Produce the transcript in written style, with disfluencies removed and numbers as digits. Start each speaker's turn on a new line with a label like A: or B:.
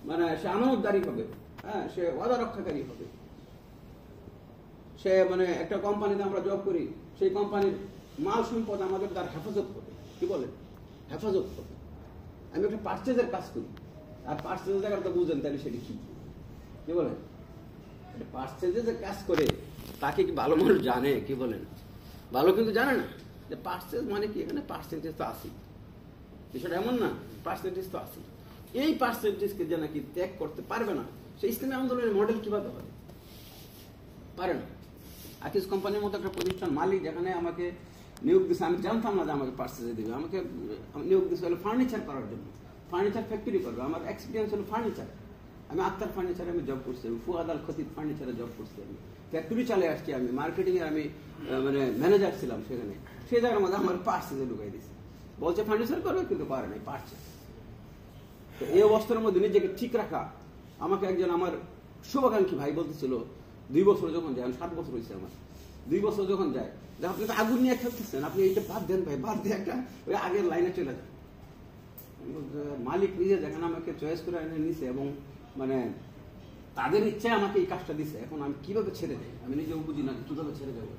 A: মানে সে আমানতদারি হবে, হ্যাঁ, সে ওয়াদা রক্ষাকারী হবে। সে মানে একটা কোম্পানিতে আমরা জব করি, সেই কোম্পানির মাল সম্পদ আমাদের তার হেফাজত করবে, কি বলে, হেফাজত করবে। আমি একটা পার্চেজের কাজ করি, আর পার্চেজের জায়গাটা বুঝেন তাহলে সেটা কি বলেন, পার্চেজে যে কাজ করে তাকে কি ভালো মানুষ জানে, কি বলেন, ভালো কিন্তু জানে না যে পার্চেজ মানে কি, এখানে পার্সেন্টেজ তো আসি, বিষয়টা এমন না, পার্সেন্টেজ তো আসি। এই পার্সেন্টেজকে যে নাকি ত্যাগ করতে পারবে না, সেই ইসলামী আন্দোলনের মডেল কিভাবে হবে, পারে না। আকিজ কোম্পানির মতো একটা প্রতিষ্ঠান মালিক যেখানে আমাকে নিয়োগ দিচ্ছে, আমি জানতাম না যে আমাকে পার্সেজে দেবে, আমাকে নিয়োগ দিচ্ছে হলো ফার্নিচার করার জন্য, ফার্নিচার ফ্যাক্টরি করবে। আমার এক্সপিরিয়েন্স হলো ফার্নিচার, আমি আক্তার ফার্নিচারে আমি জব করছি, আমি ফুয়াদ আল খতিব ফার্নিচারে জব করছি, আমি ফ্যাক্টরি চালিয়ে আসছি, আমি মার্কেটিং এ আমি মানে ম্যানেজার ছিলাম সেখানে। সেই জায়গার মধ্যে আমার পার্সেজে ঢুকাই দিচ্ছে, বলছে ফার্নিচার করবে কিন্তু পারে নাই, পার্সেজ। তো এই অবস্থার মধ্যে নিজেকে ঠিক রাখা, আমাকে একজন আমার শুভাকাঙ্ক্ষী ভাই বলতেছিল 2 বছর যখন যায়, 7 বছর হয়েছে আমার, 2 বছর যখন যায়, যে আপনি তো আগুন নিয়ে খেলতেছেন, আপনি এইটা বাদ দেন ভাই, বাদ দিয়ে একটা ওই আগের লাইনে চলে যান। মালিক নিজে যেখানে আমাকে চয়েস করে এনে নিছে এবং মানে তাদের ইচ্ছায় আমাকে এই কাজটা দিছে, এখন আমি কিভাবে ছেড়ে দেয়, আমি নিজেও বুঝি না কিভাবে ছেড়ে দেবো।